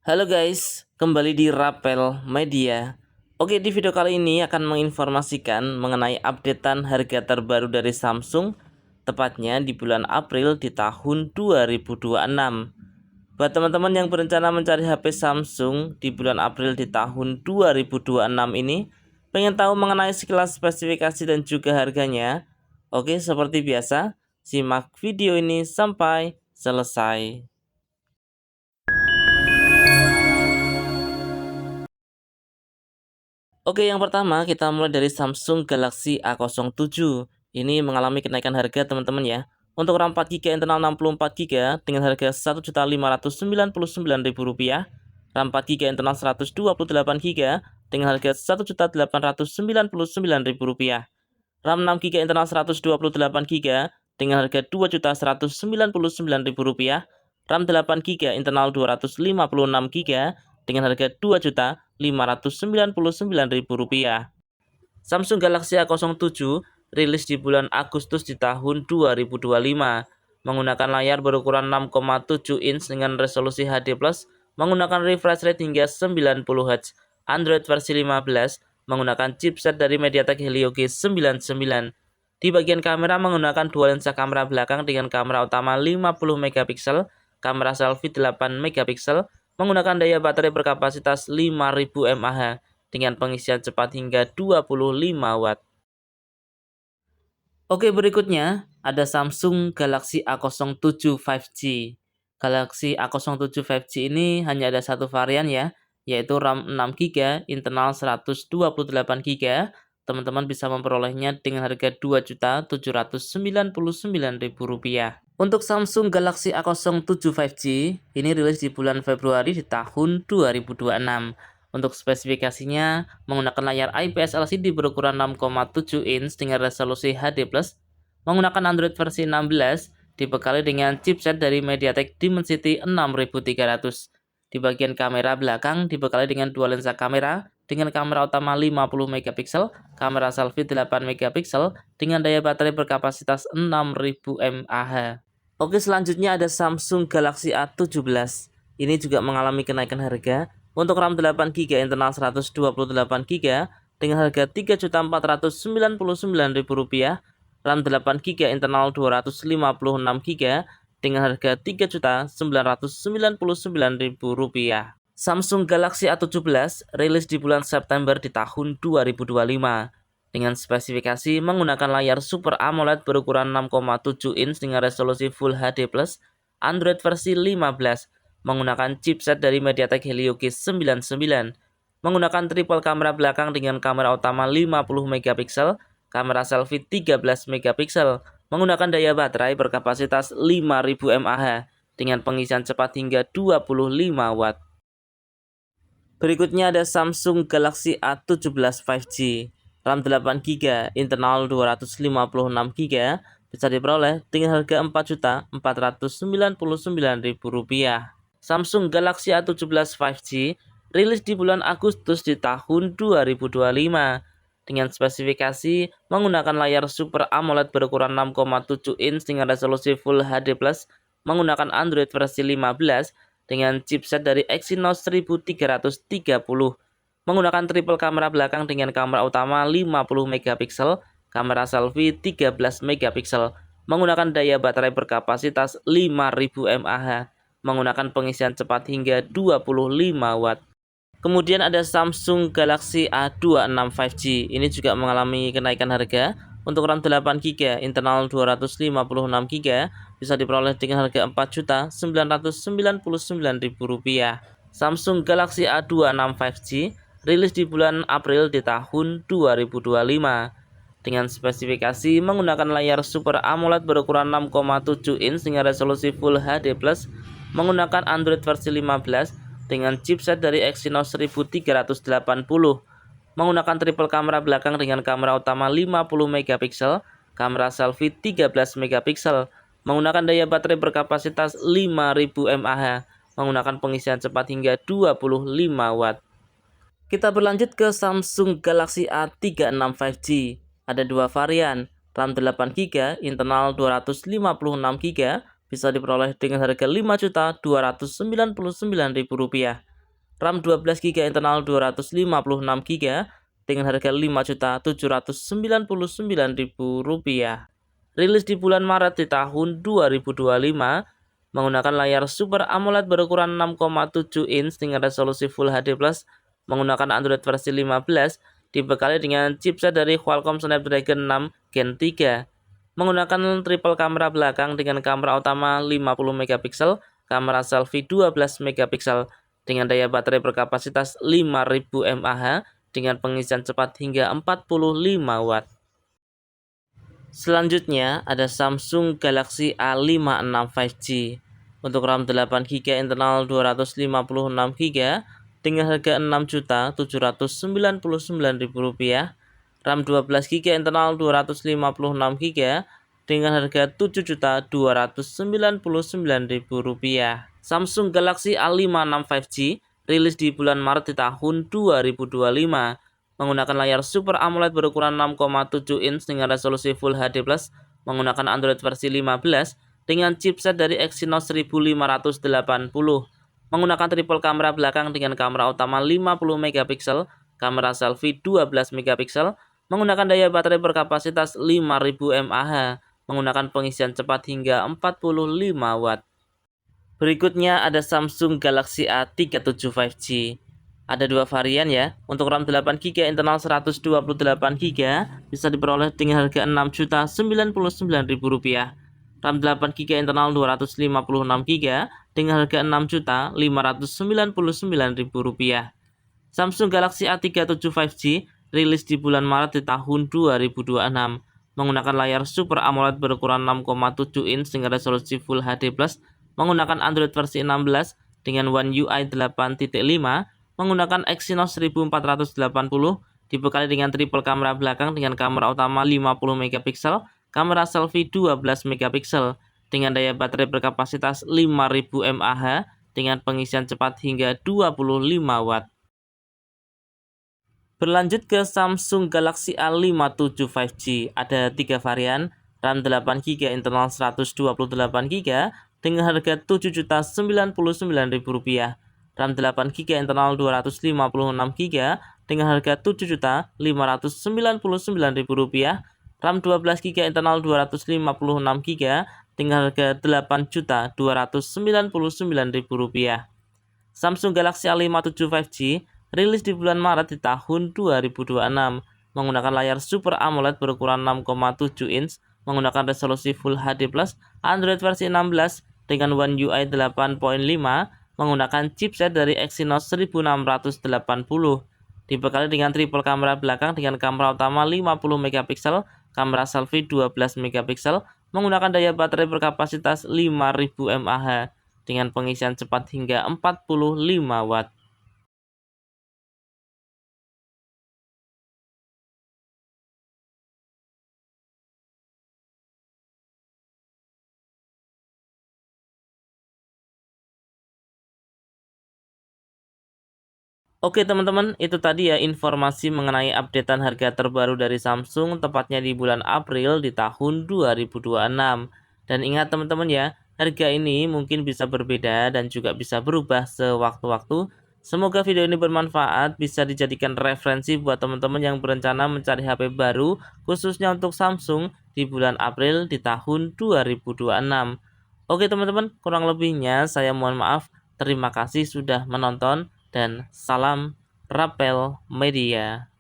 Halo guys, kembali di Rapel Media. Oke, di video kali ini akan menginformasikan mengenai updatean harga terbaru dari Samsung, tepatnya di bulan April di tahun 2026. Buat teman-teman yang berencana mencari HP Samsung di bulan April di tahun 2026 ini, pengen tahu mengenai sekilas spesifikasi dan juga harganya? Oke, seperti biasa, simak video ini sampai selesai. Oke, yang pertama kita mulai dari Samsung Galaxy A07. Ini mengalami kenaikan harga teman-teman ya. Untuk RAM 4GB internal 64GB dengan harga Rp1.599.000, RAM 4GB internal 128GB dengan harga Rp1.899.000, RAM 6GB internal 128GB dengan harga Rp2.199.000, RAM 8GB internal 256GB dengan harga Rp2.599.000. Samsung Galaxy A07 rilis di bulan Agustus di tahun 2025 menggunakan layar berukuran 6,7 inch dengan resolusi HD+, menggunakan refresh rate hingga 90Hz, Android versi 15, menggunakan chipset dari MediaTek Helio G99. Di bagian kamera menggunakan dua lensa kamera belakang dengan kamera utama 50 MP, kamera selfie 8 MP, menggunakan daya baterai berkapasitas 5000 mAh dengan pengisian cepat hingga 25 watt. Oke, berikutnya ada Samsung Galaxy A07 5G. Galaxy A07 5G ini hanya ada satu varian ya, yaitu RAM 6GB, internal 128GB. Teman-teman bisa memperolehnya dengan harga Rp2.799.000. Untuk Samsung Galaxy A07 5G, ini rilis di bulan Februari di tahun 2026. Untuk spesifikasinya, menggunakan layar IPS LCD berukuran 6,7 inch dengan resolusi HD+, menggunakan Android versi 16, dibekali dengan chipset dari MediaTek Dimensity 6300. Di bagian kamera belakang dibekali dengan dua lensa kamera, dengan kamera utama 50 MP, kamera selfie 8 MP, dengan daya baterai berkapasitas 6000 mAh. Oke, selanjutnya ada Samsung Galaxy A17. Ini juga mengalami kenaikan harga. Untuk RAM 8GB internal 128GB dengan harga Rp3.499.000, RAM 8GB internal 256GB dengan harga Rp3.999.000. Samsung Galaxy A17 rilis di bulan September di tahun 2025 dengan spesifikasi menggunakan layar Super AMOLED berukuran 6,7 inch dengan resolusi Full HD+, Android versi 15, menggunakan chipset dari MediaTek Helio G99, menggunakan triple kamera belakang dengan kamera utama 50 MP, kamera selfie 13 MP, menggunakan daya baterai berkapasitas 5000 mAh dengan pengisian cepat hingga 25 watt. Berikutnya ada Samsung Galaxy A17 5G, RAM 8GB, internal 256GB, bisa diperoleh dengan harga Rp4.499.000. Samsung Galaxy A17 5G rilis di bulan Agustus di tahun 2025 dengan spesifikasi menggunakan layar Super AMOLED berukuran 6,7 inch dengan resolusi Full HD+, menggunakan Android versi 15 dengan chipset dari Exynos 1330, menggunakan triple kamera belakang dengan kamera utama 50 MP, kamera selfie 13 MP, menggunakan daya baterai berkapasitas 5000 mAh, menggunakan pengisian cepat hingga 25 watt. Kemudian ada Samsung Galaxy A26 5G. Ini juga mengalami kenaikan harga. Untuk RAM 8GB, internal 256GB, bisa diperoleh dengan harga Rp4.999.000. Samsung Galaxy A26 5G rilis di bulan April di tahun 2025 dengan spesifikasi menggunakan layar Super AMOLED berukuran 6,7 inch dengan resolusi Full HD+, menggunakan Android versi 15 dengan chipset dari Exynos 1380, menggunakan triple kamera belakang dengan kamera utama 50 MP, kamera selfie 13 MP, menggunakan daya baterai berkapasitas 5000 mAh, menggunakan pengisian cepat hingga 25 watt. Kita berlanjut ke Samsung Galaxy A36 5G. Ada dua varian, RAM 8GB, internal 256GB, bisa diperoleh dengan harga Rp5.299.000. RAM 12GB internal 256GB dengan harga Rp5.799.000. Rilis di bulan Maret di tahun 2025 menggunakan layar Super AMOLED berukuran 6,7 inch dengan resolusi Full HD+, menggunakan Android versi 15, dibekali dengan chipset dari Qualcomm Snapdragon 6 Gen 3, menggunakan triple kamera belakang dengan kamera utama 50 megapiksel, kamera selfie 12 megapiksel, dengan daya baterai berkapasitas 5000 mAh dengan pengisian cepat hingga 45 watt. Selanjutnya ada Samsung Galaxy A56 5G untuk RAM 8GB internal 256GB dengan harga Rp6.799.000, RAM 12GB internal 256GB dengan harga Rp7.299.000. Samsung Galaxy A56 5G rilis di bulan Maret di tahun 2025 menggunakan layar Super AMOLED berukuran 6,7 inch dengan resolusi Full HD+, menggunakan Android versi 15 dengan chipset dari Exynos 1580, menggunakan triple kamera belakang dengan kamera utama 50 megapiksel, kamera selfie 12 megapiksel, menggunakan daya baterai berkapasitas 5000 mAh, menggunakan pengisian cepat hingga 45 watt. Berikutnya ada Samsung Galaxy A37 5G. Ada dua varian ya. Untuk RAM 8GB internal 128GB bisa diperoleh dengan harga Rp6.099.000. RAM 8GB internal 256GB dengan harga Rp6.599.000. Samsung Galaxy A37 5G rilis di bulan Maret di tahun 2026 menggunakan layar Super AMOLED berukuran 6,7 inch dengan resolusi Full HD+, menggunakan Android versi 16 dengan One UI 8.5, menggunakan Exynos 1480, dibekali dengan triple kamera belakang dengan kamera utama 50 megapiksel, kamera selfie 12 megapiksel, dengan daya baterai berkapasitas 5000 mAh dengan pengisian cepat hingga 25 watt. Berlanjut ke Samsung Galaxy A57 5G, ada tiga varian, RAM 8GB internal 128GB dengan harga Rp7.099.000, RAM 8GB internal 256GB dengan harga Rp7.599.000, RAM 12GB internal 256GB dengan harga Rp8.299.000. Samsung Galaxy A57 5G rilis di bulan Maret di tahun 2026 menggunakan layar Super AMOLED berukuran 6,7 inch, menggunakan resolusi Full HD+, Android versi 16 dengan One UI 8.5, menggunakan chipset dari Exynos 1680, dibekali dengan triple kamera belakang dengan kamera utama 50 megapiksel, kamera selfie 12 megapiksel, menggunakan daya baterai berkapasitas 5000 mAh dengan pengisian cepat hingga 45 watt. Oke teman-teman, itu tadi ya informasi mengenai updatean harga terbaru dari Samsung tepatnya di bulan April di tahun 2026. Dan ingat teman-teman ya, harga ini mungkin bisa berbeda dan juga bisa berubah sewaktu-waktu. Semoga video ini bermanfaat, bisa dijadikan referensi buat teman-teman yang berencana mencari HP baru khususnya untuk Samsung di bulan April di tahun 2026. Oke teman-teman, kurang lebihnya saya mohon maaf. Terima kasih sudah menonton. Dan salam Rapel Media.